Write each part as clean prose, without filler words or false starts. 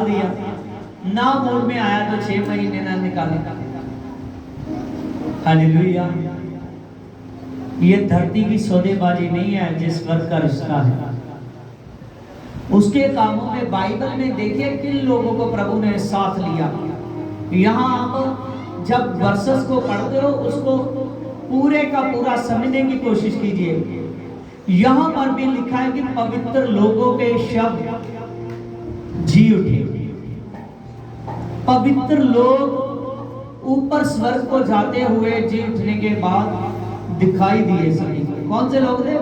दिया ना मूड में आया तो 6 महीने ना निकाले। हालेलुया। ये धरती की सौदेबाजी नहीं है, जिस वर्ग का रिश्ता है उसके कामों में। बाइबल में देखिए किन लोगों को प्रभु ने साथ लिया। यहाँ आप जब वर्सेस को पढ़ते हो उसको पूरे का पूरा समझने की कोशिश कीजिए। यहाँ पर भी लिखा है कि पवित्र लोगों के शब्द जी उठे। पवित्र लोग ऊपर स्वर्ग को जाते हुए जी उठने के बाद दिखाई दिए सभी को। कौन से लोग थे?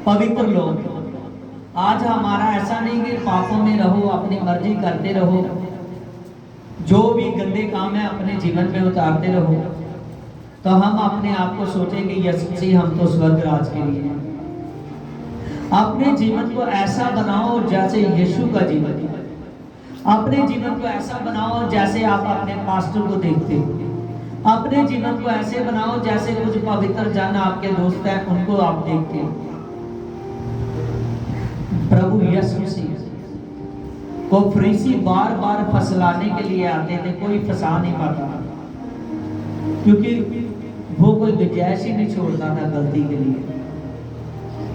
पवित्र लोग। आज हमारा ऐसा नहीं कि पापों में रहो, अपनी मर्जी करते रहो, जो भी गंदे काम है अपने जीवन में उतारते रहो, तो हम अपने आप को सोचेंगे यीशु हम तो स्वर्ग राज के लिए हैं। अपने जीवन को ऐसा बनाओ जैसे यीशु का जीवन। अपने जीवन को ऐसा बनाओ जैसे आप अपने पास्टर को देखते हो। अपने जीवन को ऐसे बनाओ जैसे कुछ पवित्र जन आपके दोस्त हैं उनको आप देखते हो। प्रभु यीशु मसीह को फरीसी बार बार फसलाने के लिए आते थे, कोई फंसा नहीं पाता, क्योंकि वो कोई गुंजाइश ही नहीं छोड़ता था गलती के लिए।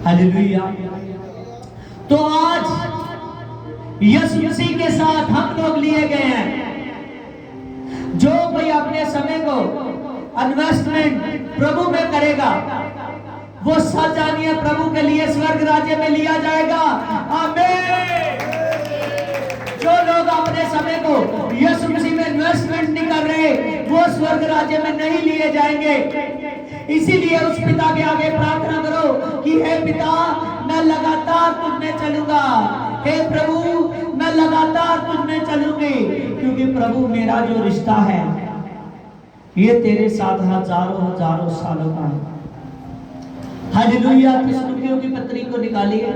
हालेलुया। तो आज यीशु मसीह के साथ हम लोग लिए गए हैं। जो कोई अपने समय को इन्वेस्टमेंट प्रभु में करेगा वो सच जानिए प्रभु के लिए स्वर्ग राज्य में लिया जाएगा। आमीन। जो लोग अपने समय को यीशु मसीह में इन्वेस्टमेंट नहीं कर रहे वो स्वर्ग राज्य में नहीं लिए जाएंगे। इसीलिए उस पिता के आगे प्रार्थना करो कि हे पिता मैं लगातार तुझ में चलूंगा, हे प्रभु मैं लगातार तुझ में चलूंगी, क्योंकि प्रभु मेरा जो रिश्ता है ये तेरे साथ हजारों हजारों सालों का है। हालेलुया। तस्नुकियों की पत्री को निकालिए।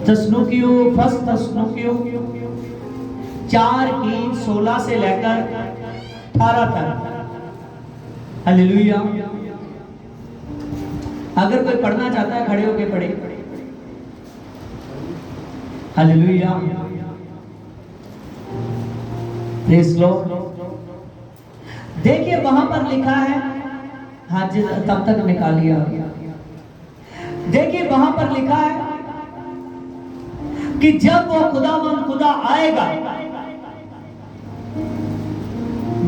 तस्नुकियों, फर्स्ट तस्नुकियों 4:16 से लेकर 18 तक। हालेलुया। अगर कोई पढ़ना चाहता है खड़े होके पढ़े। हालेलुया। Praise Lord. देखिए वहां पर लिखा है, हाँ जी तब तक निकालिए। देखिए वहां पर लिखा है कि जब वो खुदा आएगा,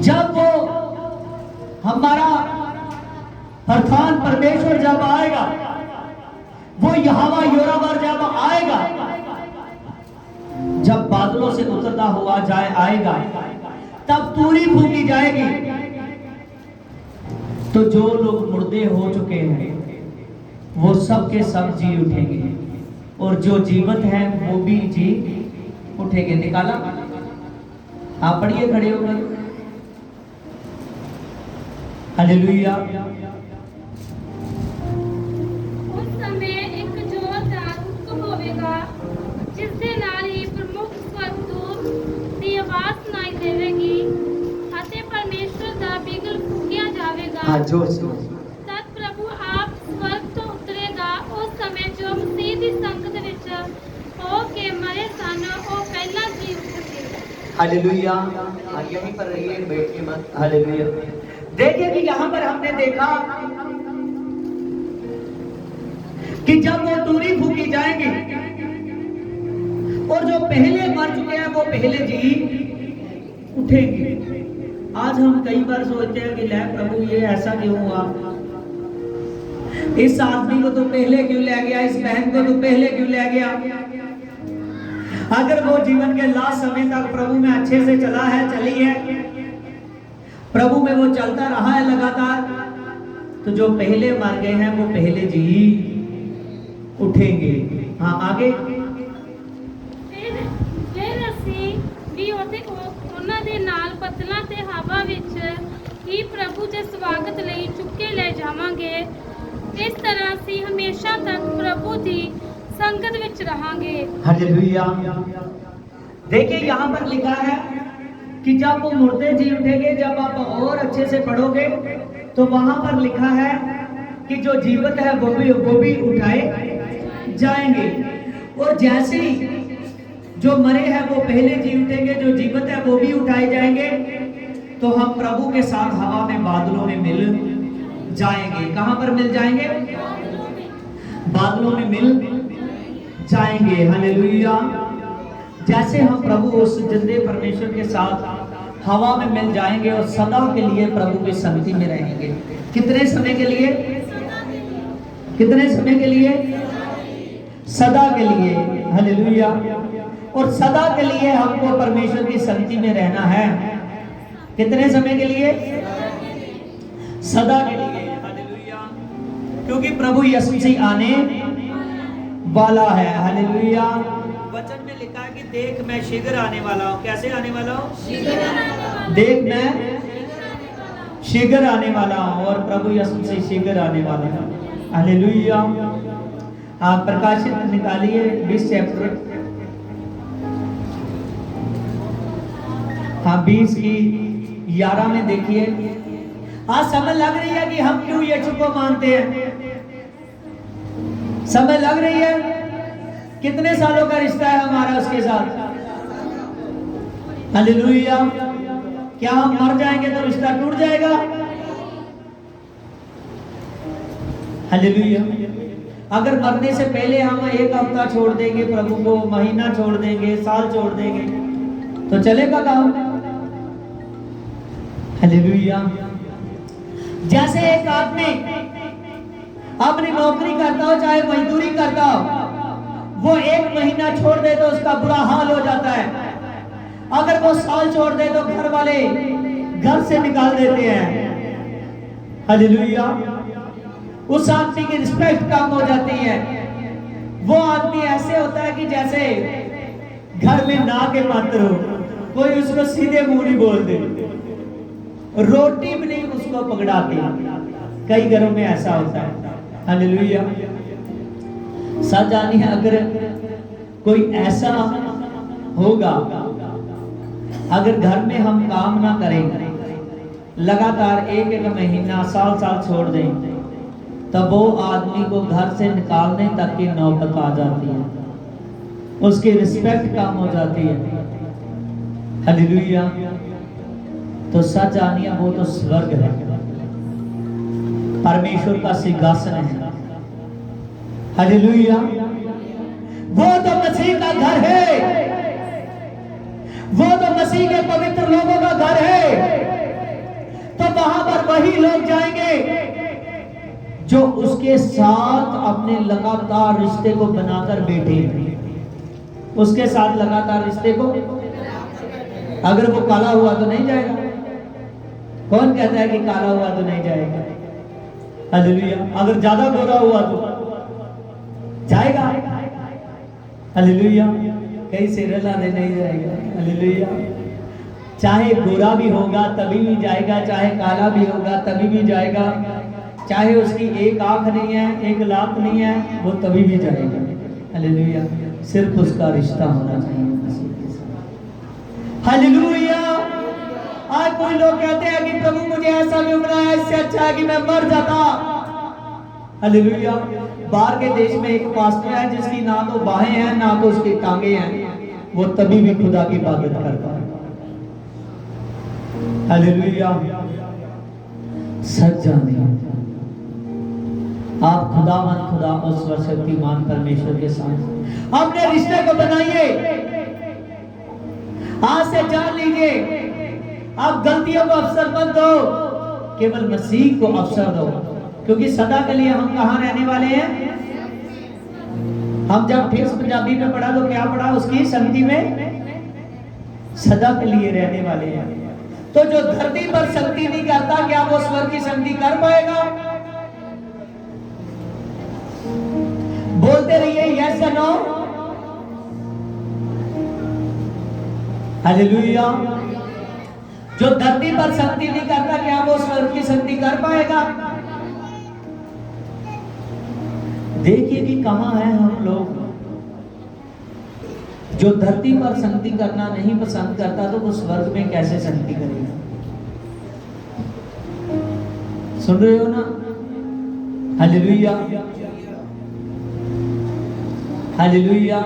जब वो हमारा प्रधान परमेश्वर जब आएगा, वो यहोवा योरावर जब आएगा, जब बादलों से उतरता हुआ आएगा, तब तूरी फूंकी जाएगी। तो जो लोग मुर्दे हो चुके हैं वो सब के सब जी उठेंगे, और जो जीवित हैं वो भी जी उठेंगे। निकाला? आप पढ़िए खड़े होकर। हालेलुया। उस समय एक जोरदार हुक्म होवेगा, जिस दे नाल ही प्रमुख स्वर्गदूत दी आवाज सुनाई देवेगी ਅਤੇ परमेश्वर ਦਾ ਬਿਗਲ ਫੂਕਿਆ ਜਾਵੇਗਾ। हाँ जोर से। तद प्रभु आप स्वर्ग ਤੋਂ ਉਤਰੇਗਾ। ਉਸ ਸਮੇਂ ਜੋ ਮਸੀਹ ਦੀ ਸੰਗਤ ਵਿੱਚ ਹੋ ਕੇ ਮਰੇ ਸਨ ਉਹ ਪਹਿਲਾਂ ਜੀ ਉੱਠਣਗੇ। हालेलुया। हाँ यहीं पर रहिए, बैठिए मत। हालेलुया। देखिए कि यहाँ पर हमने देखा कि जब वो तूरी फूकी जाएंगी और जो पहले मर चुके हैं वो पहले जी उठेंगे। आज हम कई बार सोचते हैं कि ले प्रभु ये ऐसा क्यों हुआ, इस आदमी को तो पहले क्यों ले गया, इस बहन को तो पहले क्यों ले गया। अगर वो जीवन के लास्ट समय तक प्रभु में अच्छे से चला है, चली है, प्रभु में वो चलता रहा है लगातार, तो जो पहले मर गए हैं वो पहले जी उठेंगे। हाँ आगे। ਫਿਰ ਅਸੀਂ ਵੀ ਉਹਨਾਂ ਦੇ ਨਾਲ ਬੱਦਲਾਂ ਤੇ ਹਵਾ ਵਿੱਚ ਹੀ ਪ੍ਰਭੂ ਦੇ ਸਵਾਗਤ ਲਈ ਚੁੱਕੇ ਲੈ ਜਾਵਾਂਗੇ। ਇਸ ਤਰ੍ਹਾਂ ਅਸੀਂ ਹਮੇਸ਼ਾ ਤੱਕ ਪ੍ਰਭੂ ਦੀ संगत विच रहांगे। हालेलुया। देखिए यहाँ पर लिखा है कि जब वो मुर्दे जी उठेंगे, जब आप और अच्छे से पढ़ोगे तो वहां पर लिखा है कि जो जीवित है वो भी उठाए जाएंगे। और जैसे ही जो मरे हैं वो पहले जी उठेंगे, जो जीवित है वो भी उठाए जाएंगे, तो हम प्रभु के साथ हवा में बादलों में मिल जाएंगे। कहां पर मिल जाएंगे? बादलों में मिल जाएंगे। हालेलुया। जैसे हम प्रभु उस जिंदे परमेश्वर के साथ हवा में मिल जाएंगे और सदा के लिए प्रभु की संगति में रहेंगे। कितने समय के लिए? कितने समय के लिए? सदा के लिए। हालेलुया। और सदा के लिए हमको परमेश्वर की संगति में रहना है। कितने समय के लिए? सदा के लिए। हालेलुया। क्योंकि प्रभु यीशु मसीह आने वाला है। हालेलुया। वचन में लिखा है कि देख मैं शीघ्र आने वाला हूं। कैसे आने वाला हूं? देख मैं शीघ्र आने वाला हूं। और प्रभु यीशु मसीह शीघ्र आने वाला है। हालेलुया। आप प्रकाशित निकालिए 20 चैप्टर। हाँ 20 की 11 में देखिए। आज समझ लग रही है कि हम क्यों यीशु को मानते हैं। समझ लग रही है कितने सालों का रिश्ता है हमारा उसके साथ। हालेलुया। क्या हम मर जाएंगे तो रिश्ता टूट जाएगा? हालेलुया। अगर मरने से पहले हम एक हफ्ता छोड़ देंगे प्रभु को, महीना छोड़ देंगे, साल छोड़ देंगे, तो चलेगा काम? हालेलुया। जैसे एक आदमी अपनी नौकरी करता हो, चाहे मजदूरी करता हो, वो एक महीना छोड़ दे तो उसका बुरा हाल हो जाता है। अगर वो साल छोड़ दे तो घर वाले घर से निकाल देते हैं। हालेलुया। उस आदमी की रिस्पेक्ट कम हो जाती है। वो आदमी ऐसे होता है कि जैसे घर में ना के पात्र हो, कोई उसको सीधे मुंह नहीं बोलते, रोटी भी नहीं उसको पकड़ाते। कई घरों में ऐसा होता है। हालेलुया। सच जानी है, अगर कोई ऐसा होगा, अगर घर में हम काम ना करें, लगातार एक एक महीना साल साल छोड़ दें, तब वो आदमी को घर से निकालने तक की नौबत आ जाती है। उसकी रिस्पेक्ट कम हो जाती है। हालेलुया। तो सच जानिए वो तो स्वर्ग है, परमेश्वर का सिंहासन है। हालेलुया। वो तो मसीह का घर है, वो तो मसीह के पवित्र लोगों का घर है। तो वहां पर वही लोग जाएंगे जो उसके साथ अपने लगातार रिश्ते को बनाकर बैठे, उसके साथ लगातार रिश्ते को। अगर वो काला हुआ तो नहीं जाएगा। कौन कहता है कि काला हुआ तो नहीं जाएगा? हालेलुया। अगर ज्यादा गोरा हुआ तो जाएगा। हालेलुया। कहीं सिर लाने नहीं जाएगा। हालेलुया। चाहे गोरा भी होगा तभी भी जाएगा, चाहे काला भी होगा तभी भी जाएगा, चाहे उसकी एक आंख नहीं है, एक लात नहीं है, वो तभी भी जाएगा। हालेलुया। सिर्फ उसका रिश्ता होना चाहिए मसीह के साथ। हालेलुया। आज कोई लोग कहते हैं कि प्रभु मुझे ऐसा भी मिला है, इससे अच्छा है कि मैं मर जाता। हालेलुया। बाहर के देश में एक पास्टर है जिसकी ना तो बाहें हैं ना तो उसकी टांगे हैं, वो तभी भी खुदा की इबादत करता है। हालेलुया। सच जानिए आप खुदा उस सर्वशक्तिमान परमेश्वर के साथ अपने रिश्ते को बनाइए। आज से जान लीजिए, आप गलतियों को अवसर मत दो, केवल मसीह को अवसर दो। क्योंकि सदा के लिए हम कहां रहने वाले हैं? हम जब ठीक पंजाबी में पढ़ा तो क्या पढ़ा? उसकी संगति में सदा के लिए रहने वाले हैं। तो जो धरती पर संगति नहीं करता, क्या वो स्वर्ग की संगति कर पाएगा? बोलते रहिए यस या नो। हालेलुया। जो धरती पर संगति नहीं करता, क्या वो स्वर्ग की संगति कर पाएगा? देखिए कि कहां है हम लोग। जो धरती पर संगति करना नहीं पसंद करता, तो वो स्वर्ग में कैसे संगति करेगा? सुन रहे हो ना? हालेलुया। हालेलुया।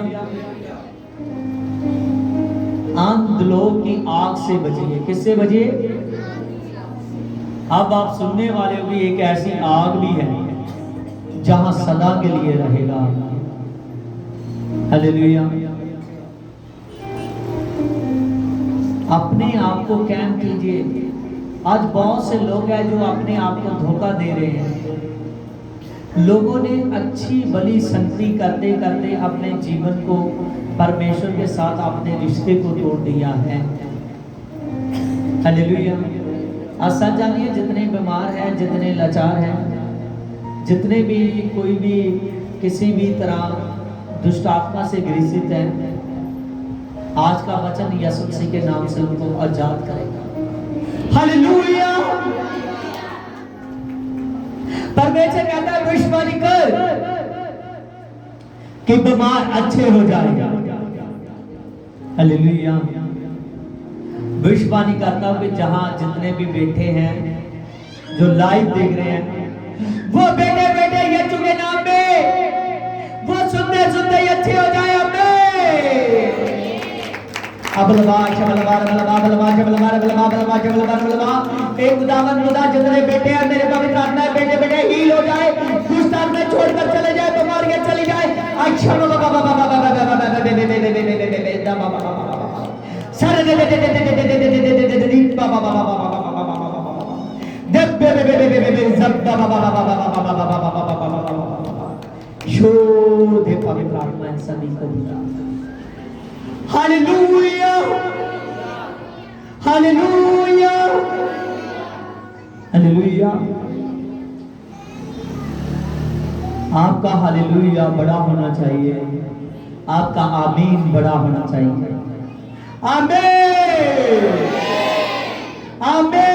अंधलोक की आग से बचिए। किससे बचिए? अब आप सुनने वाले हो कि एक ऐसी आग भी है जहां सदा के लिए रहेगा। हालेलुया। अपने आप को कैम कीजिए। आज बहुत से लोग हैं जो अपने आप को धोखा दे रहे हैं। लोगों ने अच्छी भली संगति करते करते अपने जीवन को परमेश्वर के साथ अपने रिश्ते को तोड़ दिया है। हालेलुया। आज सच जानिए, जितने बीमार हैं, जितने लाचार हैं, जितने भी कोई भी किसी भी तरह दुष्ट आत्मा से ग्रसित है, आज का वचन यीशु मसीह के नाम से उनको आजाद करेगा। हालेलुया। परमेश्वर कहता है विश्वास कर कि बीमार अच्छे हो जाएगा। हालेलुया। विश्वास करता हूं कि जहां जितने भी बैठे हैं, जो लाइव देख रहे हैं, वो बेटे बेटे यीशु के नाम में वो सुनते सुनते अच्छे हो जाए। एक खुदावन खुदा जितने बेटे हैं मेरे पवित्र आत्मा बेटे बेटे हील हो जाए, दुष्ट आत्मा छोड़कर चले जाए, बीमारियां चली जाए। पवित्र आत्मा सभी को हालेलुया हालेलुया हालेलुया। आपका हालेलुया बड़ा होना चाहिए, आपका आमीन बड़ा होना चाहिए। आमीन आमीन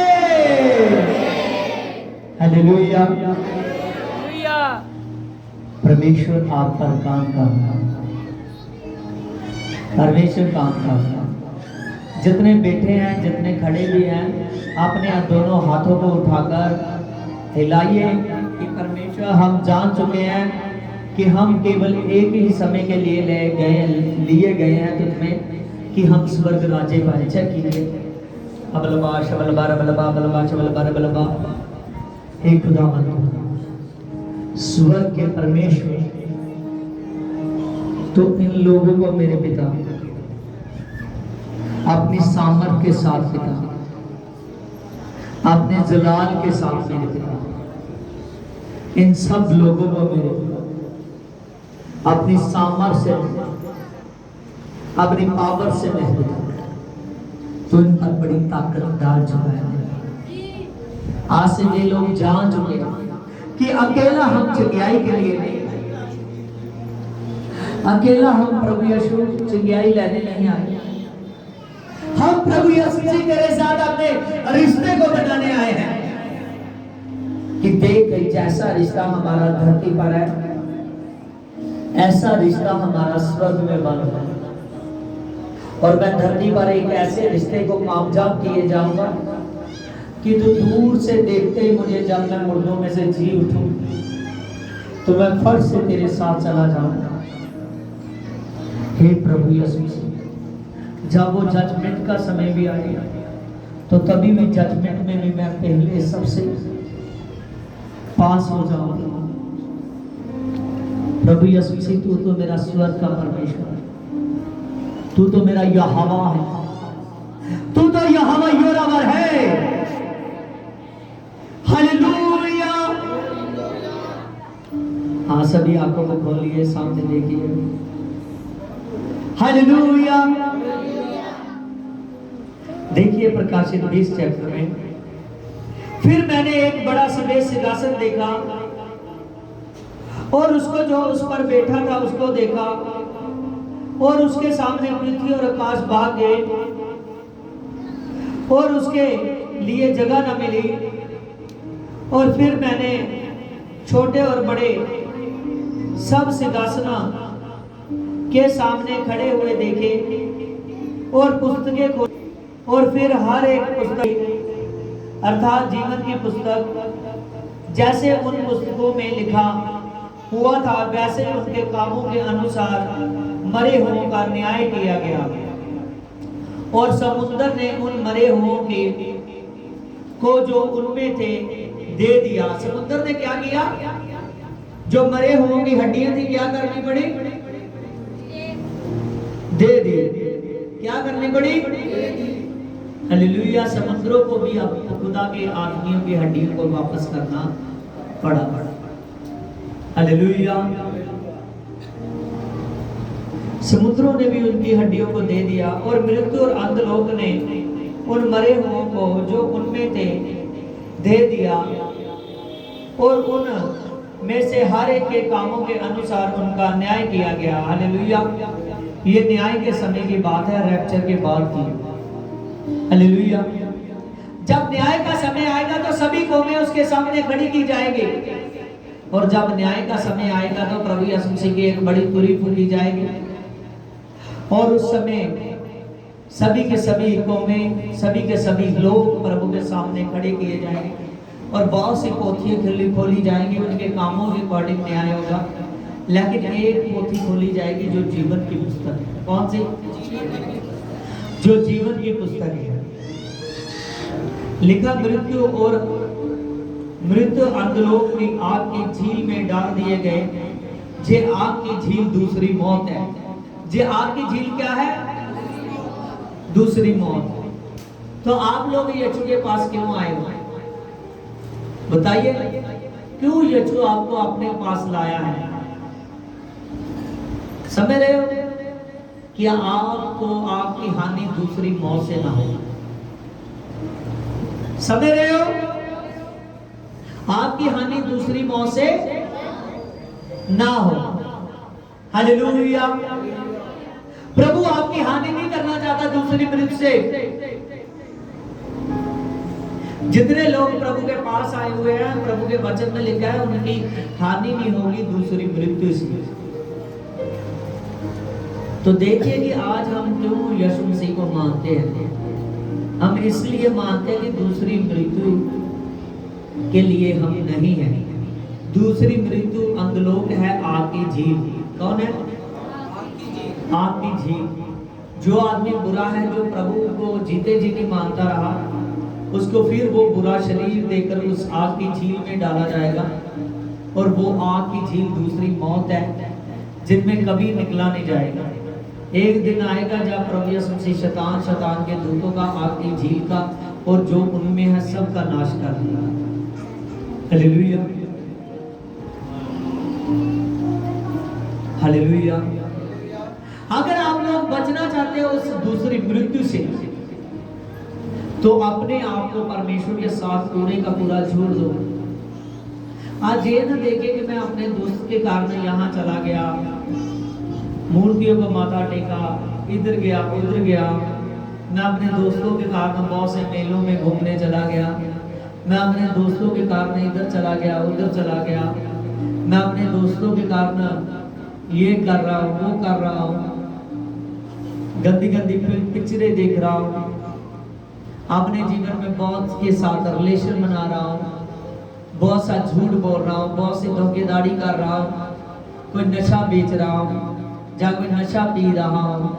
हालेलुया। परमेश्वर आप पर काम कर रहा है, परमेश्वर काम कर रहा है। जितने बैठे हैं, जितने खड़े भी हैं, अपने दोनों हाथों को उठाकर हिलाइए कि परमेश्वर हम जान चुके हैं कि हम केवल एक ही समय के लिए लिए गए हैं तुझमें कि हम स्वर्ग राज्य पाए। चेक कीजिए। अबलबा शबलबा रबलबा बलबा शबलबा रबलबा। हे खुदावंद स्वर्ग के परमेश्वर, तो इन लोगों को मेरे पिता अपनी सामर्थ के साथ पिता, अपने जलाल के साथ मेरे पिता, इन सब लोगों को मेरे पिता अपनी सामर्थ से, अपनी पावर से मेरे पिता तो इन पर बड़ी ताकत डाल चुका है। आज से ये लोग जान चुके हैं कि अकेला हम चंगाई के लिए नहीं, अकेला हम प्रभु यीशु चंगाई लेने नहीं आए, हम प्रभु यीशु जी तेरे साथ अपने रिश्ते को बनाने आए हैं। कि देख जैसा रिश्ता हमारा धरती पर है, ऐसा रिश्ता हमारा स्वर्ग में बन है। और मैं धरती पर एक ऐसे रिश्ते को कामयाब किए जाऊंगा कि तू दूर से देखते ही मुझे, जब मैं मुर्दों में से जी उठूं तो मैं फर्श से तेरे साथ चला जाऊंगा। हे प्रभु यीशु, जब वो जजमेंट का समय भी आएगा तो तभी भी जजमेंट में भी मैं पहले सबसे पास हो जाऊंगा। प्रभु यीशु मसीह, तू तो मेरा स्वर्ग का परमेश्वर है, तू तो मेरा यहोवा है, तू तो यहोवा योरावर है। हालेलुया। हाँ, सभी आंखों को खोलिए, सामने देखिए। हालेलुया। देखिए प्रकाशित 20 चैप्टर में, फिर मैंने एक बड़ा सफेद सिंहासन देखा और उसको जो उस पर बैठा था उसको देखा, और उसके सामने पृथ्वी और आकाश भाग गए और उसके लिए जगह न मिली। और फिर मैंने छोटे और बड़े सब सिंहासना के सामने खड़े हुए देखे और पुस्तकें खोली, और फिर हर एक पुस्तक अर्थात जीवन की पुस्तक जैसे उन पुस्तकों में लिखा हुआ था वैसे उनके कामों के अनुसार मरे हुओं का न्याय किया गया। और समुद्र ने उन मरे हुओं के को जो उनमें थे दे दिया। समुद्र ने क्या किया? जो मरे हुओं की हड्डियां थी क्या करनी पड़ी? दे दी। क्या करनी पड़ी? हालेलुया। समुद्रों को भी अब खुदा के आदमियों की हड्डियों को वापस करना पड़ा। हालेलुया। समुद्रों ने भी उनकी हड्डियों को दे दिया और मृत्यु और अंधलोक ने उन मरे हुओं को जो उनमें थे दे दिया और उन में से हर एक के कामों के अनुसार उनका न्याय किया गया। हालेलुया। ये न्याय के समय की बात है, रैप्चर के बाद की। हालेलुया। जब न्याय का समय आएगा तो सभी कौमें उसके सामने खड़ी की जाएगी और जब न्याय का समय आएगा तो प्रभु यीशु मसीह की एक बड़ी तुरी फूकी जाएगी और उस समय सभी के सभी कौमें, सभी के सभी लोग प्रभु के सामने खड़े किए जाएंगे और बहुत सी पोथियां खोली जाएंगी, उनके कामों के अकॉर्डिंग न्याय होगा। लेकिन एक पोथी खोली जाएगी जो जीवन की पुस्तक है। कौन सी? जो जीवन की पुस्तक है। लिखा मृत्यु अंधलोक की आग की झील में डाल दिए गए। जे आग की झील दूसरी मौत है। जे आग की झील क्या है? दूसरी मौत। तो आप लोग यीशु के पास क्यों आए हो? बताइए, क्यों यीशु आपको अपने पास लाया है? समझ रहे हो? क्या आपको आपकी हानि दूसरी मौत से ना हो? समझ रहे हो? आपकी हानि दूसरी मौत से ना हो। हालेलुया। प्रभु आपकी हानि नहीं करना चाहता दूसरी मृत्यु से। जितने लोग प्रभु के पास आए हुए हैं, प्रभु के वचन में लिखा है उनकी हानि नहीं होगी दूसरी मृत्यु से। तो देखिए कि आज हम क्यों यीशु मसीह को मानते हैं। हम इसलिए मानते हैं कि दूसरी मृत्यु के लिए हम नहीं हैं। दूसरी मृत्यु अंधलोक है, आग की झील। कौन है? आग की झील। जो आदमी बुरा है, जो प्रभु को जीते जी नहीं मानता रहा, उसको फिर वो बुरा शरीर देकर उस आग की झील में डाला जाएगा और वो आग की झील दूसरी मौत है जिनमें कभी निकला नहीं जाएगा। एक दिन आएगा जब प्रभु यीशु मसीह शैतान के दूतों का, आग की झील का और जो उनमें है सब का नाश कर देगा। हालेलुया। हालेलुया। अगर आप लोग बचना चाहते हो उस दूसरी मृत्यु से, तो अपने आप को परमेश्वर के साथ पूरे का पूरा छोड़ दो। आज ये ना देखे कि मैं अपने दोस्त के कारण यहाँ चला गया, मूर्तियों को माथा टेका, इधर गया उधर गया। मैं अपने दोस्तों के कारण बहुत से मेलों में घूमने चला गया। मैं अपने दोस्तों के कारण इधर चला गया उधर चला गया। मैं अपने दोस्तों के कारण ये कर रहा हूँ वो कर रहा हूँ, गंदी गंदी पिक्चरें देख रहा हूँ, अपने जीवन में बहुत के साथ रिलेशन बना रहा हूँ, बहुत सा झूठ बोल रहा हूँ, बहुत सी धोखेधाड़ी कर रहा हूँ, कोई नशा बेच रहा हूँ, जहाँ कोई नशा पी रहा हूँ।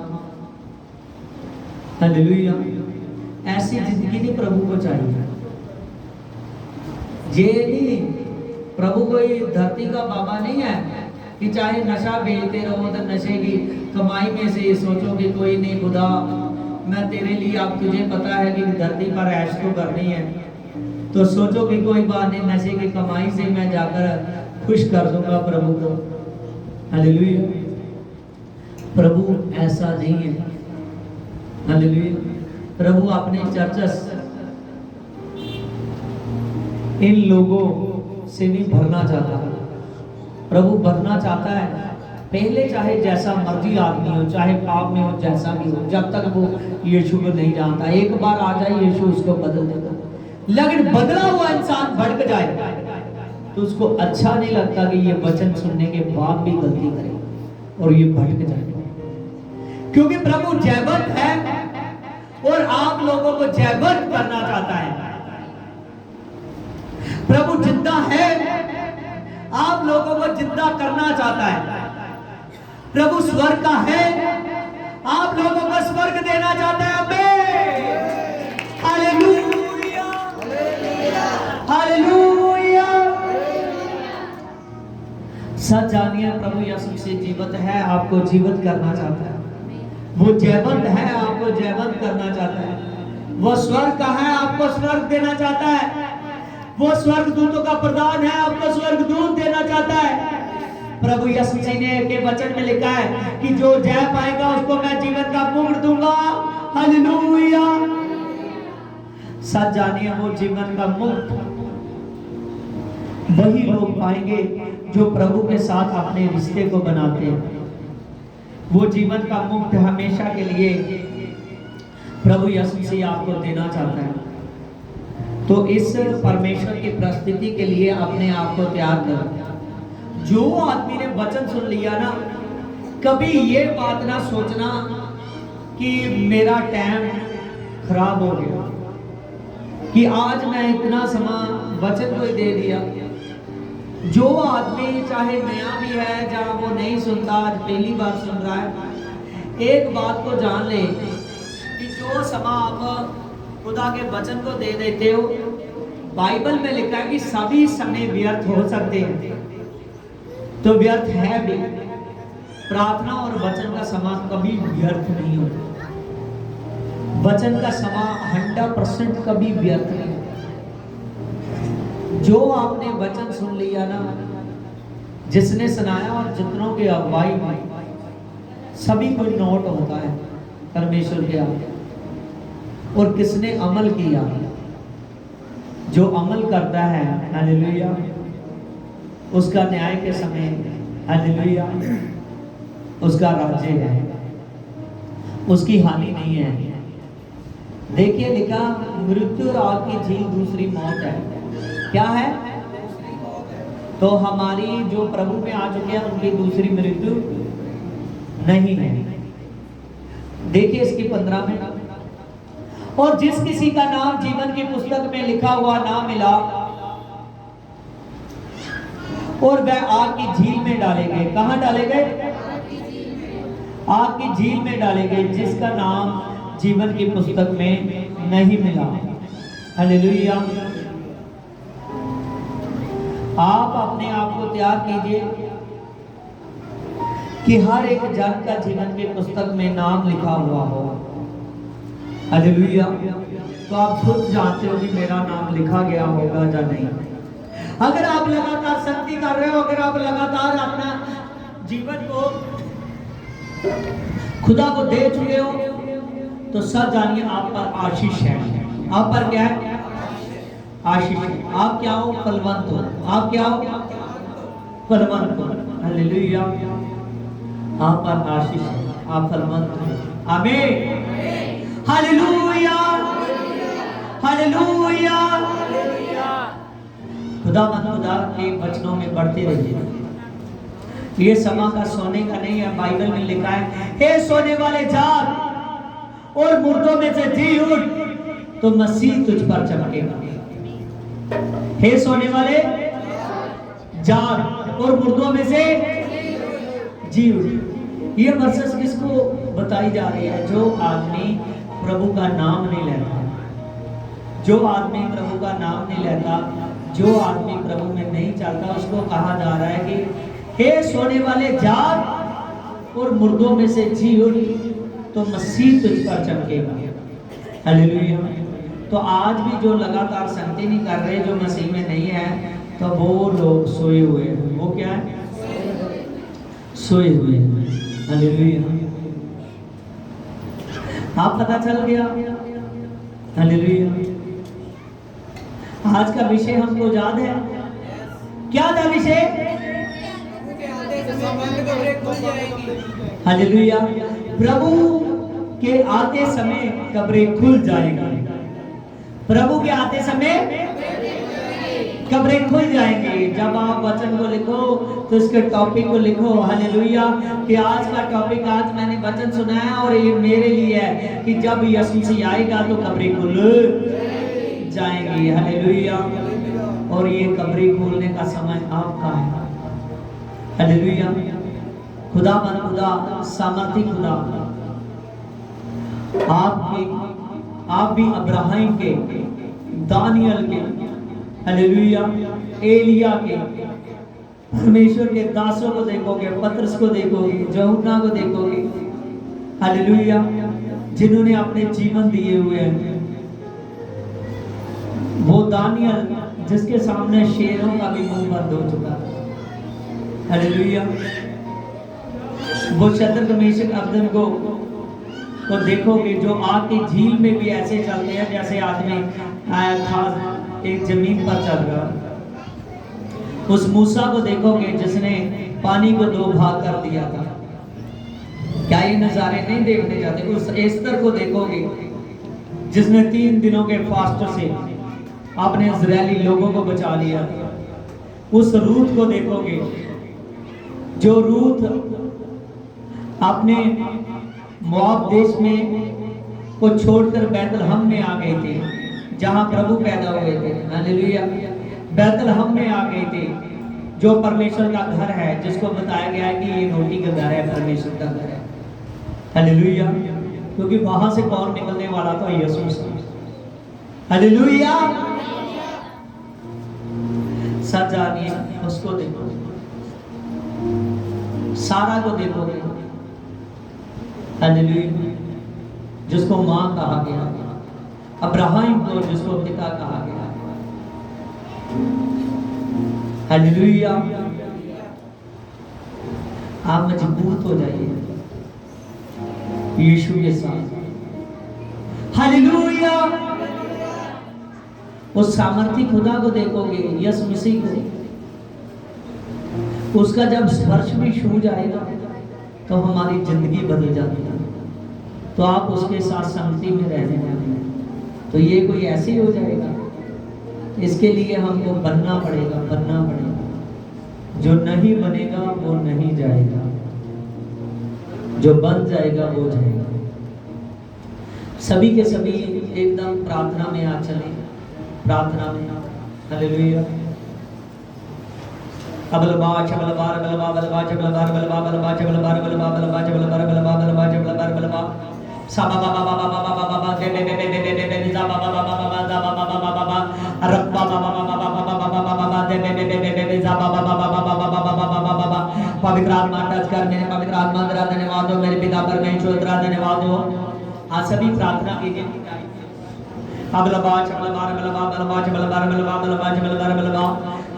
हालेलुया। ऐसी जिंदगी नहीं प्रभु को चाहिए। ये नहीं, प्रभु कोई धरती का बाबा नहीं है कि चाहे नशा बेचते रहो तो नशे की कमाई में से सोचो कि कोई नहीं खुदा मैं तेरे लिए, अब तुझे पता है कि धरती पर ऐश तो करनी है तो सोचो कि कोई बात नहीं, नशे की कमाई से मैं जाकर खुश कर दूंगा प्रभु को। हालेलुया। प्रभु ऐसा नहीं है। हालेलुया। प्रभु अपने चर्चस इन लोगों से नहीं भरना चाहता। प्रभु भरना चाहता है पहले चाहे जैसा मर्जी आदमी हो, चाहे पाप में हो, जैसा भी हो, जब तक वो यीशु को नहीं जानता। एक बार आ जाए यीशु उसको बदल देगा। लेकिन बदला हुआ इंसान भटक जाए तो उसको अच्छा नहीं लगता कि ये वचन सुनने के बाद भी गलती करे और ये भटक जाए, क्योंकि प्रभु जयवंत है और आप लोगों को जयवंत करना चाहता है। प्रभु जिंदा है, आप लोगों को जिंदा करना चाहता है। प्रभु स्वर्ग का है, आप लोगों को स्वर्ग देना चाहता है। सच जानिए, प्रभु यीशु मसीह जीवित है, आपको जीवित करना चाहता है। वो जयवंत है, आपको जयवंत करना चाहता है। वो स्वर्ग का है, आपको स्वर्ग देना चाहता है। वो स्वर्ग दूतों का प्रधान है, आपको स्वर्ग दूत देना चाहता है। प्रभु यीशु मसीह ने के वचन में लिखा है कि जो जय पाएगा उसको मैं जीवन का मुकुट दूंगा। हालेलुया। सच जानिए, वो जीवन का मुकुट वही लोग पाएंगे जो प्रभु के साथ अपने रिश्ते को बनाते हैं। वो जीवन का मुकुट हमेशा के लिए प्रभु यीशु मसीह आपको देना चाहता है। तो इस परमेश्वर की प्रस्तुति के लिए अपने आप को तैयार करो। जो आदमी ने वचन सुन लिया ना, कभी ये बात ना सोचना कि मेरा टाइम खराब हो गया, कि आज मैं इतना समय वचन को दे दिया। जो आदमी चाहे नया भी है, जहाँ वो नहीं सुनता, आज पहली बार सुन रहा है, एक बात को जान ले कि जो समय आप खुदा के वचन को दे देते हो, बाइबल में लिखा है कि सभी समय व्यर्थ हो सकते हैं, तो व्यर्थ है भी। प्रार्थना और वचन का समय कभी व्यर्थ नहीं होता। वचन का समय 100% कभी व्यर्थ नहीं होता। जो आपने वचन सुन लिया ना, जिसने सुनाया और जितनों की अगुवाई में सभी को नोट होता है परमेश्वर के आगे, और किसने अमल किया। जो अमल करता है, हालेलुया, उसका न्याय के समय, हालेलुया, उसका राज्य है, उसकी हानि नहीं है। देखिए लिखा, मृत्यु और आग की झील दूसरी मौत है। क्या है? तो हमारी जो प्रभु में आ चुके हैं उनकी दूसरी मृत्यु नहीं है। देखिए इसकी 15 में, और जिस किसी का नाम जीवन की पुस्तक में लिखा हुआ ना मिला और वह आग की झील में डाले गए। कहां डाले गए? आग की झील में डाले गए, जिसका नाम जीवन की पुस्तक में नहीं मिला। हालेलुया। आप अपने आप को तैयार कीजिए कि हर एक जन का जीवन की पुस्तक में नाम लिखा हुआ हो। हालेलुया। तो आप खुद जानते हो कि मेरा नाम लिखा गया होगा या नहीं। अगर आप लगातार शक्ति कर रहे हो, अगर आप लगातार अपना जीवन को खुदा को दे चुके हो, तो सब जानिए आप पर आशीष है। आप पर क्या है? आशीष है। आप क्या हो? फलवंत हो। आप क्या हो? फलवंत हो। हालेलुया। आप पर आशीष है, आप फलवंत हो। आमीन। Hallelujah, hallelujah. खुदा के वचनों में बढ़ते रहिए। ये समय का सोने का नहीं है। बाइबल में लिखा है, हे सोने वाले जाग और मुर्दों में से जी उठ, तो मसीह तुझ पर चमकेगा। हे सोने वाले जाग और मुर्दों में से जी उठ। ये वर्सेस किसको बताई जा रही है? जो आदमी प्रभु का नाम नहीं लेता, जो आदमी प्रभु का नाम नहीं लेता, जो आदमी प्रभु में नहीं चलता, उसको कहा जा रहा है कि हे सोने वाले जाग और मुर्दों में से जी उठ, तो मसीह तुझ पर चमकेगा। हालेलुया। तो आज भी जो लगातार संगति नहीं कर रहे, जो मसीह में नहीं है, तो वो लोग सोए हुए हैं। वो क्या है? सोए हुए हैं। हालेलुया। आप पता चल गया? हालेलुया। आज का विषय हमको याद है? क्या था विषय? हालेलुया। प्रभु के आते समय कब्रें खुल जाएंगी। प्रभु के आते समय कब्रें खुल जाएंगी। जब आप वचन को लिखो तो इसके टॉपिक को लिखो। हालेलुया। कि आज का टॉपिक, आज मैंने वचन सुना है और ये मेरे लिए है कि जब यीशु मसीह आएगा तो कब्रें खुल जाएंगी। हालेलुया। और ये कब्रें खोलने का समय आपका है। हालेलुया। खुदा मन खुदा, सामर्थी खुदा, आप भी अब्राहम के, दानियल के, हालेलुया, एलिया के, परमेश्वर के दासों को देखोगे, पतरस को देखोगे, यूहन्ना को देखोगे, हालेलुया, जिन्होंने अपने जीवन दिए हुए हैं। वो दानियल जिसके सामने शेरों का भी मुंह बंद हो चुका है, हालेलुया। वो शद्रक मेशक अबेदनगो को देखोगे जो आग की झील में भी ऐसे चलते हैं जैसे आदमी खास एक जमीन पर चल रहा। उस मूसा को देखोगे जिसने पानी को दो भाग कर दिया था। क्या ये नजारे नहीं देखने जाते? उस एस्तर को देखोगे जिसने 3 दिनों के फास्ट से अपने इजरायली लोगों को बचा लिया। उस रूत को देखोगे जो रूत अपने मोआब देश में को छोड़कर बैतलहम में आ गए थे जहां प्रभु पैदा हुए थे, हालेलुया। बैतलहम में आ गए थे जो परमेश्वर का घर है, जिसको बताया गया है कि ये रोटी का घर है, परमेश्वर का घर है, हालेलुया। क्योंकि वहां से कौन निकलने वाला था? यीशु मसीह, हालेलुया। सच जानिए, उसको देखो, सारा को देखोगे, हालेलुया, जिसको मां कहा गया, अब्राहम को जिसको पिता कहा गया, हालेलुया। आप मजबूत हो जाइए यीशु के साथ, हालेलुया। उस सामर्थी खुदा को देखोगे, यीशु मसीह को, उसका जब स्पर्श भी छू जाएगा तो हमारी जिंदगी बदल जाती है। तो आप उसके साथ संगति में रहने वाले, तो ये कोई ऐसे ही हो जाएगा? इसके लिए हमको बनना पड़ेगा, बनना पड़ेगा। जो नहीं बनेगा वो नहीं जाएगा, जो बन जाएगा वो जाएगा। सभी के सभी एकदम प्रार्थना में आ चले, प्रार्थना में, हालेलुया। अबलबा चबलबा बलबा बलबा चबलबा बलबा बलबा चबलबा बलबा बलबा चबलबा बलबा बलबा चबलबा बलबा साबा बाबा बाबा बाबा बाबा दे बे बे बे बे बे बे जा बाबा बाबा बाबा जा बाबा बाबा बाबा रब्बा बाबा बाबा बाबा बाबा बाबा दे बे बे बे बे बे जा बाबा बाबा बाबा बाबा बाबा। पवित्र आत्मा टच कर, मेरे पवित्र आत्मा तेरा धन्यवाद हो, मेरे पिता परमेश्वर तेरा धन्यवाद हो। आज सभी प्रार्थना कीजिए। अबलबा चबलबा बलबा बलबा चबलबा बलबा बलबा चबलबा बलबा।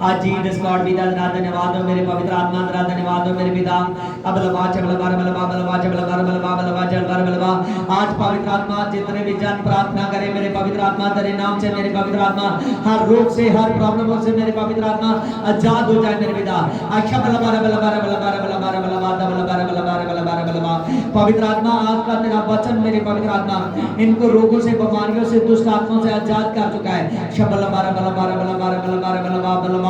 आज जीसस गॉड पिता तेरा धन्यवाद हो, मेरे पवित्र आत्मा तेरा धन्यवाद हो, मेरे पिता। अबलबा चबलबा बलबा बलबा चबलबा बलबा बलबा चबलबा बलबा। आज पवित्र आत्मा जितने भी जन प्रार्थना करें, मेरे पवित्र आत्मा तेरे नाम से, मेरे पवित्र आत्मा हर रोग से, हर प्रॉब्लमों से मेरे पवित्र आत्मा आजाद हो जाए, मेरे पिता। अच्छा बलबा बलबा बलबा बलबा बलबा बलबा बलबा बलबा बलबा। पवित्र आत्मा आज का तेरा वचन, मेरे पवित्र आत्मा इनको रोगों से, बीमारियों से, दुष्ट आत्माओं से आजाद कर चुका है। शबलबा बलबा बलबा बलबा बलबा बलबा।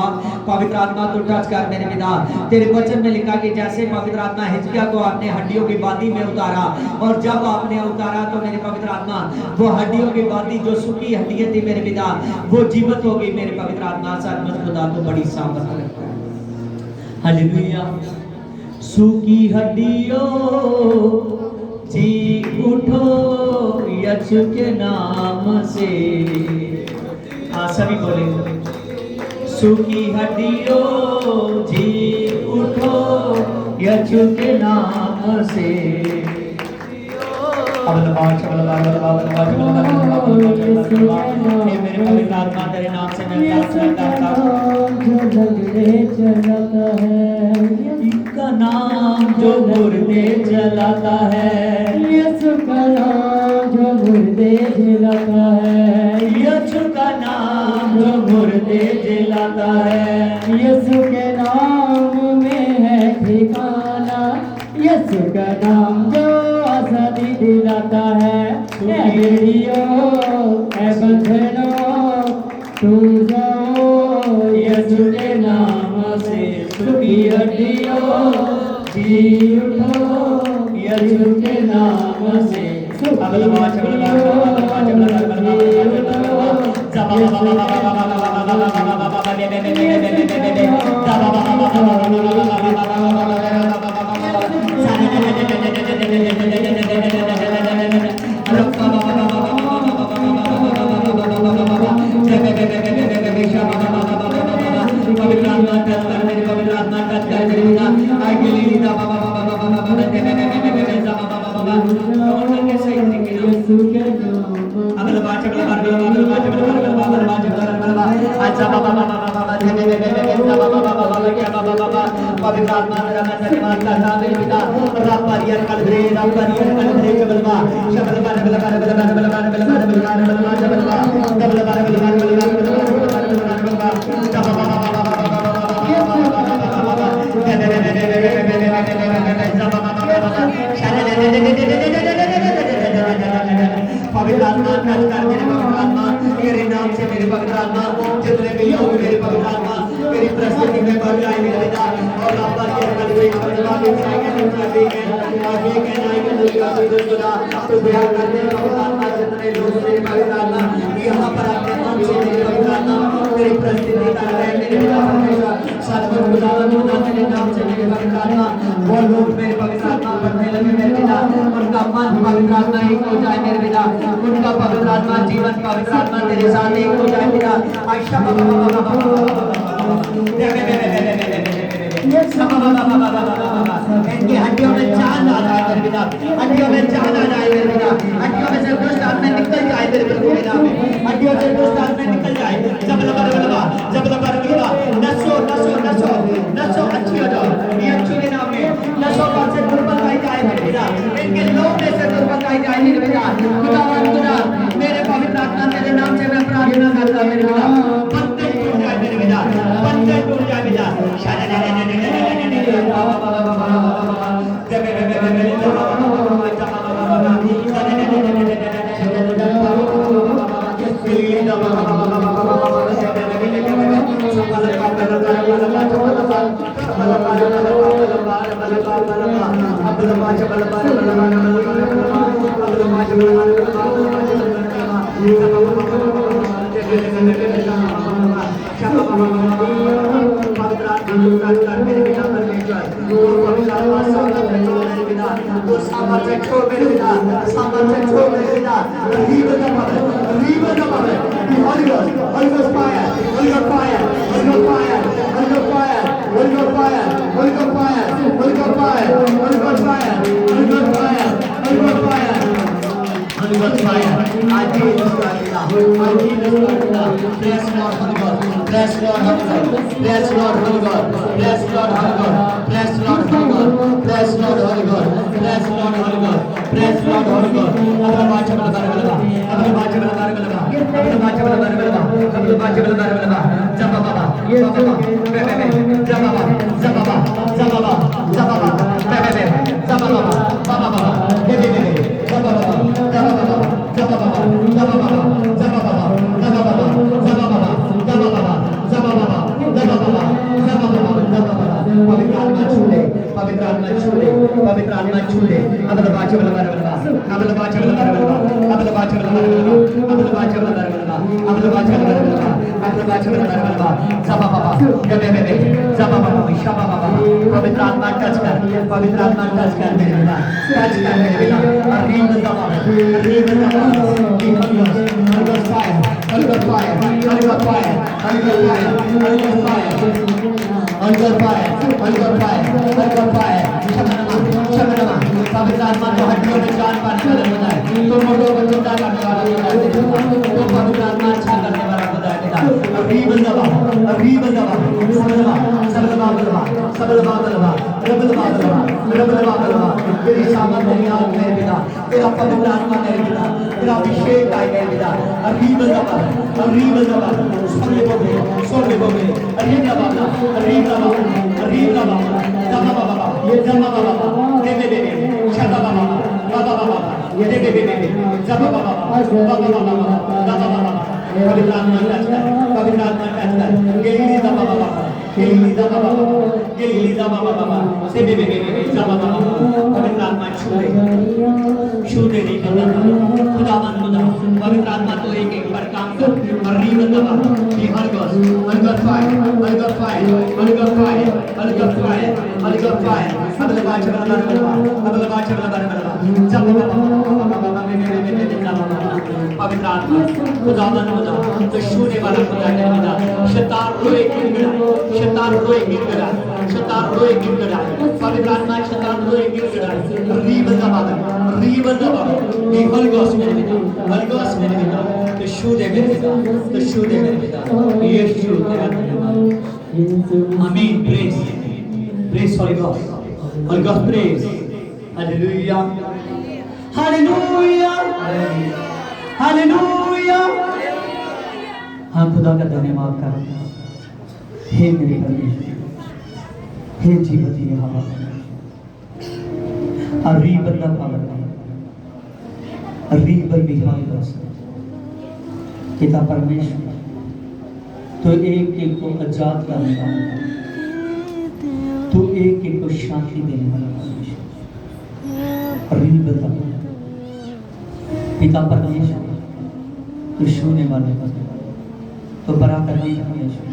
पवित्र आत्मा तू टच कर, मेरे पिता। तेरे वचन में लिखा कि जैसे पवित्र आत्मा हिजकिय्याह को आपने हड्डियों की बादी में उतारा, और जब आपने उतारा तो मेरे पवित्र आत्मा वो हड्डियों की बादी, जो सूखी हड्डियां थी मेरे पिता, वो जीवित हो गई, मेरे पवित्र आत्मा। सचमुच खुदा तो बड़ी सामर्थ रखता है, हालेलुया। सूखी हड्डियों जी उठो यीशु के नाम से। सभी बोले, सूखी हड्डियों जी उठो यीशु के नाम से। मेरे पवित्र आत्मा तेरे नाम से मैं प्रार्थना करता हूँ। इसका नाम जो मुर्दे जलाता है, यीशु का नाम जो मुर्दे जलाता है, यीशु का नाम जो मुर्दे जलाता है। यीशु के नाम में है ठिकाना, यीशु का नाम जो आजादी दिलाता है। ऐ बेड़ियों, ऐ बंधनों टूट जाओ यीशु के नाम से। सूखी हड्डियों जी उठो यीशु के नाम से। पवित्र आत्मा यीशु के नाम अगला बात अगला बात अगला बात अगला बात अगला बात अगला बात अगला बात अगला बात अच्छा बाबा बाबा बाबा दे बाबा बाबा बाबा क्या बाबा बाबा पवित्र आत्मा मेरा मन धन्यवाद करता है मेरे पिता रब परियर कलबरे चबलवा शबलवा बलवा बलवा बलवा बलवा बलवा बलवा बलवा चबलवा बलवा बलवा पवित्र आत्मा टच कर मेरे पवित्र आत्मा तेरे नाम से मेरे पवित्र आत्मा जितने भी लोग मेरे पवित्र आत्मा मेरी प्रस्तुति में बढ़ जाए मेरे पिता और आप पर ये कलवे पवित्र आत्मा तो दया करते पवित्र आत्मा जितने लोग मेरे पवित्र आत्मा यहाँ पर अपने नाम से मेरे पवित्र आत्मा तेरी प्रस्तुति कर रहे हैं मेरे पिता परमेश्वर सचमुच खुदावंद खुदा तेरे नाम से मेरे पवित्र आत्मा वो लोग मेरे पवित्र आत्मा पढ़ने लगे मेरे पिता उनका मन पवित्र आत्मा एक हो जाए मेरे पिता उनका पवित्र आत्मा जीवन पवित्र आत्मा तेरे साथ एक हो जाए पिता आयशा इनकी हड्डियों में जान आ जाए मेरे पिता हड्डियों में जान आ जाए मेरे पिता हड्डियों में से दुष्ट आत्मा निकल जाए मेरे प्रभु के नाम में हड्डियों से दुष्ट आत्मा निकल जाए जब नसो नसो नसो नसो अच्छी हो जाओ ये अच्छी के नाम में नसो पर से दुर्बल पाई जाए मेरे पिता इनके लोग में से दुर्बल पाई जाए मेरे पिता खुदावंद खुदा मेरे पवित्र आत्मा तेरे नाम से मैं प्रार्थना करता हूं मेरे पिता बंधन टूट जाए मेरे पिता बंधन टूट जाए पिता पवित्र आत्मा खुदावन खुदा तो छूने वाला खुदा है खुदा शैतान रोए गिड़गिड़ा शैतान रोए गिड़गिड़ाए, पवित्र आत्मा शैतान रोए गिड़गिड़ाए, रीबन दा बाबा, रीबन दा बाबा, हे होली गोस्ट मेरे पिता, होली गोस्ट मेरे पिता, तो शू दे मेरे पिता, तो शू दे मेरे पिता, यीशु तेरा धन्यवाद। आमीन, praise, praise Holi ghost, holy ghost praise, hallelujah, hallelujah, hallelujah. हाँ, खुदा का धन्यवाद करते हैं। हे मेरे परमेश्वर, हे जीवती हवा, अरी बंदा पावन, अरी बंदी हमारी बस पिता परमेश्वर, तो एक एक को आजाद करने वाला, तो एक एक को शांति देने वाला परमेश्वर, अरी बंदा पिता परमेश्वर, तो छूने वाले तो बड़ा करने का परमेश्वर,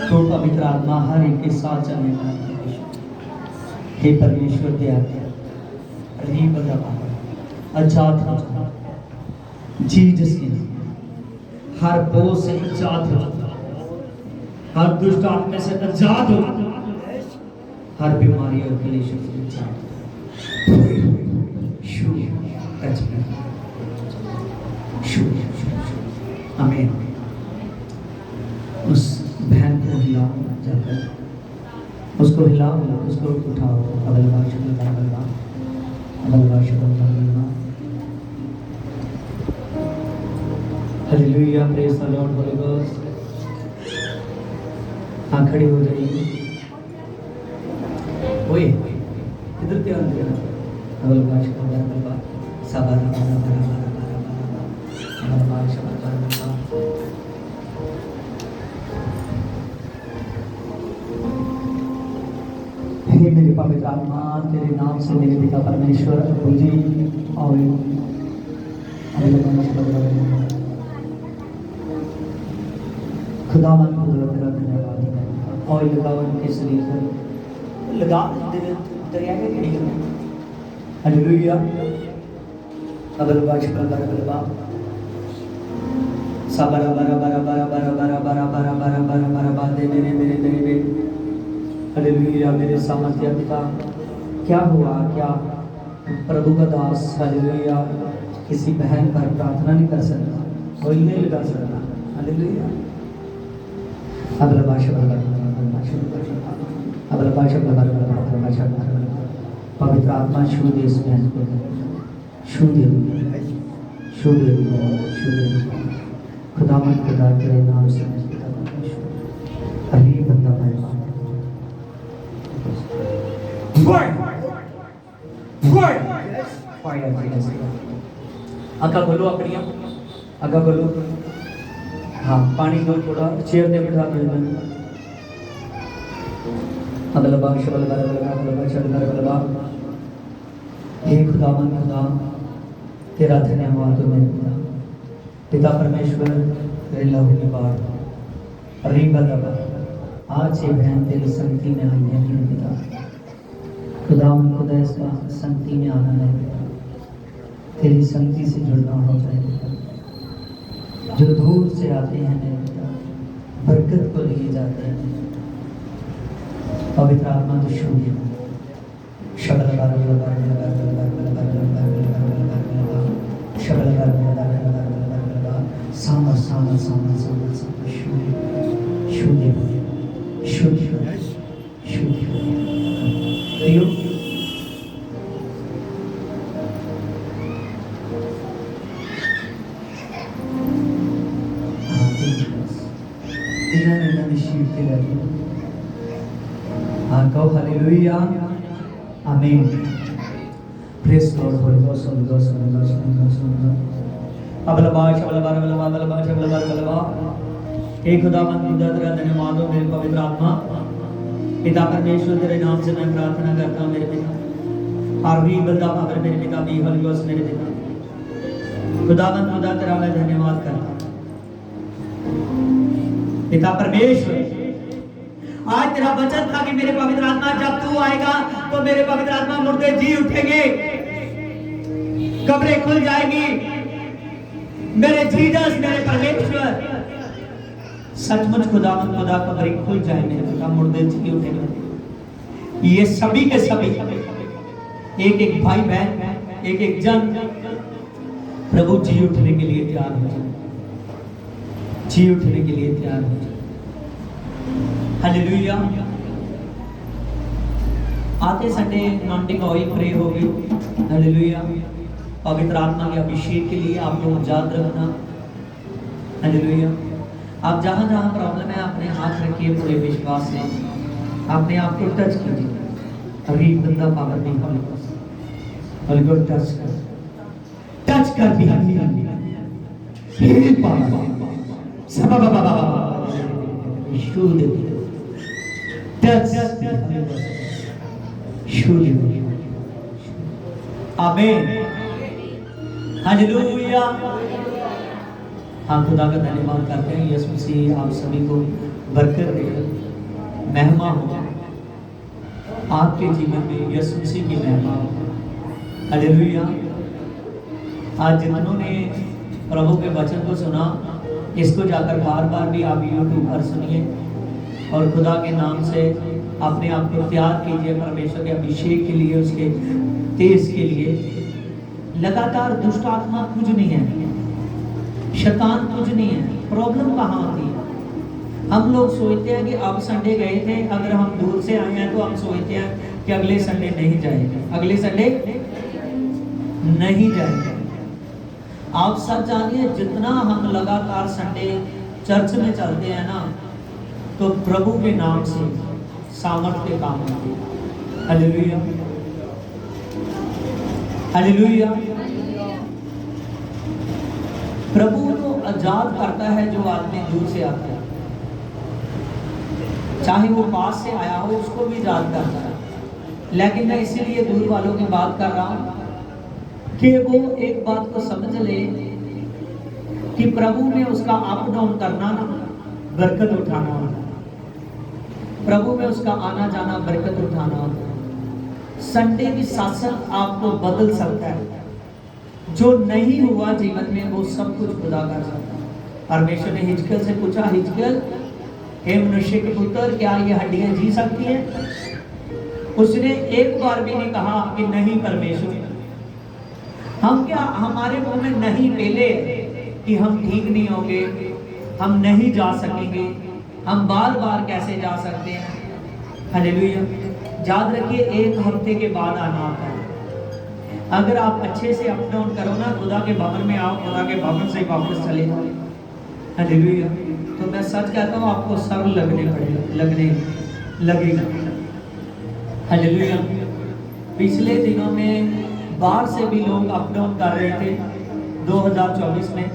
तो पवित्र आत्मा हर एक के साथ चलने वाला परमेश्वर, हे परमेश्वर दया कर, आजाद हो जी, जिसकी हर बोझ से आजाद हो, हर दुष्ट आत्मा से आजाद हो, हर बीमारी और क्लेश से आजाद हो। आमीन। उस बहन को हिलाओ, जाकर उसको हिलाओ, उसको उठाओ। Hallelujah, praise the Lord, holy ghost. हाँ, खड़ी हो जाइए। ओए इधर क्या अंदर हे मेरे पवित्र आत्मा, तेरे नाम से मेरे पिता परमेश्वर पूजी और खुदावन तेरा धन्यवाद। और लगाओ इनके शरीर पर, लगा दरिया के खड़ी करना। हालेलुया, अबल बाश बरा बरा सबरा बरा बरा बरा बरा बरा बरा बरा बरा बरा बरा बादे मेरे मेरे मेरे मेरे। हालेलुया, मेरे सामर्थ्य पिता, क्या हुआ, क्या प्रभु का दास हालेलुया किसी बहन पर प्रार्थना नहीं कर सकता, कोई नहीं लगा सकता। हालेलुया, अबल बाश बरा अबल बाश बरा पवित्र आत्मा छू दे इस बहन को, छू दे, छू दे, छू दे। खुदावन खुदा तेरे नाम से अली बंदा आका बोलो, अपनी आका बोलो। हाँ, पानी दो थोड़ा, चेयर दे बिठा दो। अगलबा शबलबा अगलबा शबलबा अगलबा। हे खुदावन खुदा, तेरा धन्यवाद हो मेरे पिता, पिता परमेश्वर तेरे लहू की बात रीबलबा। आज ये बहन तेरी संगति में आई है मेरे पिता, खुदावन खुदा इसका संगति में आना है पिता, तेरी संगति से जुड़ना हो जाए पिता। जो दूर से आते हैं मेरे पिता, बरकत को लिए जाते हैं, पवित्र आत्मा तो शून्य शबल सामर सामर सामर सामर शून्य शून्य शून्य शून्य। हालेलुया, आमीन। Praise lord, holy ghost, holy ghost, holy ghost, holy ghost, holy ghost. अबलबा शबलबा अबलबा अबलबा शबलबा अबलबा। हे खुदावंद खुदा तेरा धन्यवाद हो मेरे पवित्र आत्मा, पिता परमेश्वर तेरे नाम से मैं प्रार्थना करता हूँ मेरे पिता। आरवी बलदा पावर मेरे पिता, भी होली गोस्ट मेरे पिता। खुदावंद खुदा तेरा मैं धन्यवाद करता हूँ पिता परमेश्वर। आज तेरा वचन था कि मेरे पवित्र आत्मा जब तू आएगा तो मेरे पवित्र आत्मा मुर्दे जी उठेंगे, कब्रें खुल जाएंगी। मेरे जीसस, मेरे परमेश्वर सचमुच खुदा कब्र खुल जाए मेरे पिता, मुर्दे जी उठेंगे। ये सभी के सभी एक एक भाई बहन, एक एक जन प्रभु जी उठने के लिए तैयार हो जाए, जी उठने के लिए तैयार हो जाए। हालेलुया। आते संडे नॉन्टिक ऑयल प्रे होगी। हालेलुया। पवित्र आत्मा के अभिषेक के लिए आप लोग याद रखना। हालेलुया। आप जहां जहां प्रॉब्लम है अपने हाथ रखिए पूरे विश्वास से, अपने आप को टच कीजिए। अभी बंदा पावर नहीं होगा, टच कर, टच कर भी आमीन। हालेलुया। हम खुदा का धन्यवाद करते हैं। यीशु मसीह आप सभी को बरकत दे, महिमा हो आपके जीवन में, यीशु मसीह की महिमा हो। हालेलुया। आज जिन्होंने ने प्रभु के वचन को सुना, इसको जाकर बार बार भी आप यूट्यूब पर सुनिए और खुदा के नाम से अपने आप को तैयार कीजिए परमेश्वर के अभिषेक के लिए, उसके तेज के लिए। लगातार दुष्ट आत्मा कुछ नहीं है, शैतान कुछ नहीं है। प्रॉब्लम कहाँ होती है? हम लोग सोचते हैं कि अब संडे गए थे, अगर हम दूर से आए हैं तो हम सोचते हैं कि अगले संडे नहीं जाएंगे, अगले संडे नहीं जाएंगे। आप सब जानिए, जितना हम लगातार संडे चर्च में चलते हैं ना, तो प्रभु के नाम से सामर्थ्य के काम होते हैं। हालेलुया। हालेलुया। प्रभु तो आजाद करता है जो आदमी दूर से आता है, चाहे वो पास से आया हो उसको भी आजाद करता है। लेकिन मैं इसीलिए दूर वालों की बात कर रहा हूं कि वो एक बात को समझ ले कि प्रभु में उसका अप डाउन करना ना बरकत उठाना होता है। प्रभु में उसका आना जाना बरकत उठाना होता है। संडे की सत्संग आपको बदल सकता है। जो नहीं हुआ जीवन में वो सब कुछ खुदा कर सकता है। परमेश्वर ने हिजकिय्याह से पूछा, हिजकिय्याह हे मनुष्य के पुत्र, क्या ये हड्डियां जी सकती हैं? उसने एक बार भी नहीं कहा कि नहीं परमेश्वर। हम क्या, हमारे मुंह में नहीं पहले कि हम ठीक नहीं होंगे, हम नहीं जा सकेंगे, हम बार बार कैसे जा सकते हैं। हालेलुया। याद रखिए, एक हफ्ते के बाद आना आता है। अगर आप अच्छे से अप डाउन करो ना, खुदा के भवन में आओ, खुदा के भवन से वापस चले जाओ। हालेलुया। तो मैं सच कहता हूँ, आपको सरल लगने लगेगा। हालेलुया। पिछले दिनों में बाहर से भी लोग अप डाउन कर रहे थे 2024 में,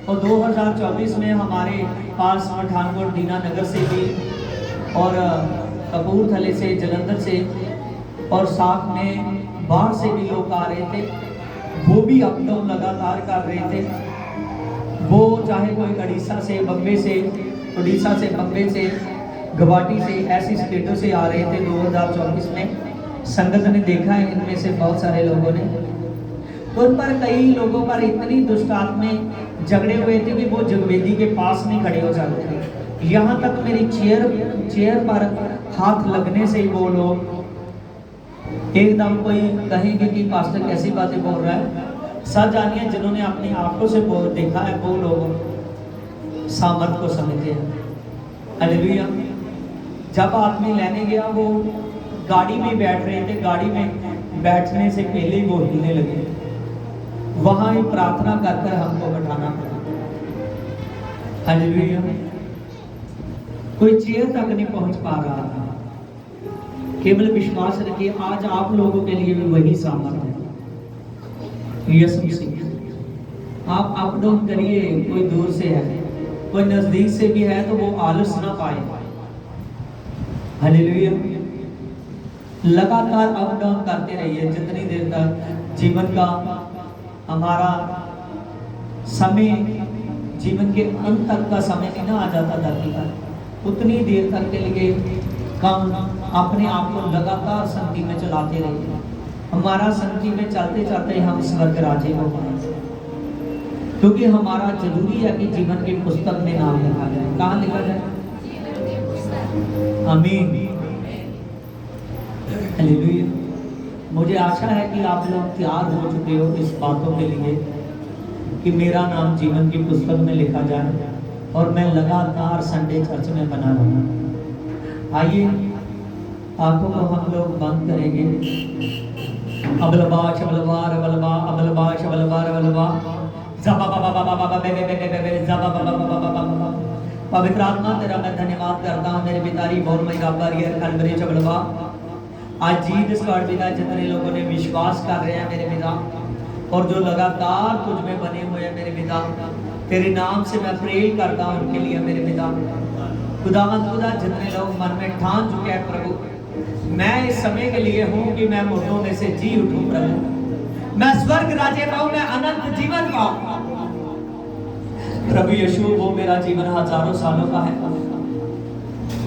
और 2024 में हमारे पास पठानकोट दीनानगर से भी और कपूरथले से, जलंधर से और साथ में बाहर से भी लोग आ रहे थे। वो भी अप डाउन लगातार कर रहे थे। वो चाहे कोई उड़ीसा से, बम्बे से, उड़ीसा से, बम्बे से, गुवाहाटी से, ऐसी स्टेटों से आ रहे थे 2024 में। संगत ने देखा है, इनमें से बहुत सारे लोगों ने, उन पर कई लोगों पर इतनी दुष्ट आत्माएं झगड़े हुए थे कि वो जगवेदी के पास नहीं खड़े हो सकते थे। यहाँ तक मेरी चेयर पर हाथ लगने से ही वो लोग एकदम कोई कहेंगे कि पास्टर कैसी बातें बोल रहा है। सच जानिए, जिन्होंने अपनी आंखों से देखा है वो लोग सामर्थ को समझते हैं। हालेलुया। जब आदमी लेने गया, वो गाड़ी में बैठ रहे थे, गाड़ी में बैठने से पहले ही वो हिलने लगे। वहां ही प्रार्थना कर हमको बैठाना पड़ा। हालेलुया। कोई चेयर तक नहीं पहुंच पा रहा था। केवल विश्वास रखिए, आज आप लोगों के लिए भी वही सामर्थ है। यीशु मसीह। आप अप डाउन करिए, कोई दूर से है, कोई नजदीक से भी है, तो वो आलस ना पाए। हालेलुया। लगातार अप डाउन करते रहिए। जितनी देर तक जीवन का हमारा समय, जीवन के अंत तक का समय नहीं ना आ जाता धरती पर, उतनी देर तक के लिए काम अपने आप को लगातार संगति में चलाते रहिए। हमारा संगति में चलते चलते हम स्वर्ग राज्य को पाएंगे। क्योंकि हमारा जरूरी है कि जीवन की पुस्तक में नाम लिखा जाए। कहाँ लिखा जाए? आमीन, हालेलुया। मुझे आशा है कि आप लोग तैयार हो चुके हो इस बातों के लिए कि मेरा नाम जीवन की पुस्तक में लिखा जाए और मैं लगातार संडे चर्च में बना रहूं। आइए आंखों को हम लोग बंद करेंगे। अबलबा शबलबा रबलबा अबलबा शबलबा रबलबा ज़बा बा बा बा बा बा बे बे बे बे बे ज़बा बा बा बा बा बा। पवित्र आत्मा तेरा मैं धन्यवाद करता हूँ मेरे पितारी बोल मई रब्बा रियर खलबरे शबलबा। आज जीत स्क्वाड पिता जितने लोगों ने विश्वास कर रहे हैं मेरे पिता और जो लगातार तुझ में बने हुए हैं मेरे पिता, तेरे नाम से मैं प्रे करता हूँ उनके लिए मेरे पिता। खुदावंद खुदा जितने लोग मन में ठान चुके हैं प्रभु, मैं इस समय के लिए हूँ कि मैं मुर्दों में से जी उठूं प्रभु, मैं स्वर्ग राज्य पाऊं, मैं अनंत जीवन पाऊं। प्रभु यीशु वो मेरा जीवन हजारों सालों का है।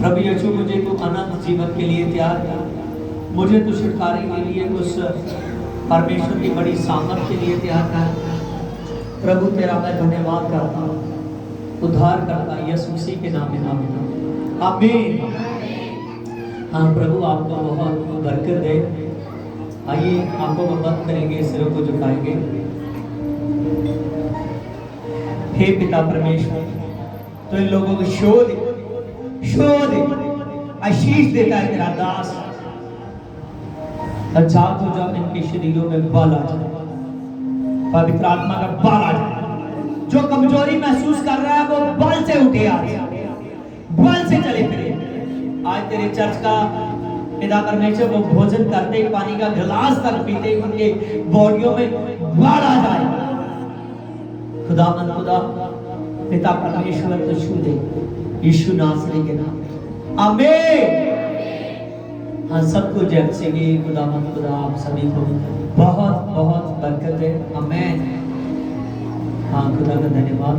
प्रभु यीशु मुझे तू अनंत जीवन के लिए तैयार कर, मुझे तू छुटकारे के लिए उस परमेश्वर की बड़ी सामर्थ के लिए तैयार कर। प्रभु तेरा मैं धन्यवाद करता हूँ, उद्धार करता यीशु मसीह के नाम में आमीन आमीन। हाँ प्रभु आपको बहुत बरकत दे। आइए आंखों को बंद करेंगे, सिरों को झुकाएंगे। हे पिता परमेश्वर, तो इन लोगों को शोध आशीष देता है तेरा दास। जाग हो जाओ, इनके शरीरों में बल आ जाए, पवित्र आत्मा का बल आ जाए। जो कमजोरी महसूस कर रहा है वो बल से उठे, आज बल से चले फिरे। आज तेरे चर्च का पिता परमेश्वर वो भोजन करते ही पानी का गिलास तक पीते ही उनके बॉडियों में बल आ जाए। खुदावंद खुदा पिता परमेश्वर तो छू दे यीशु नासरी के नाम में आमीन। हाँ सबको जय सेंगे। खुदावंद खुदा आप सभी को बहुत बहुत बरकत दे। आमीन। हाँ खुदा का धन्यवाद।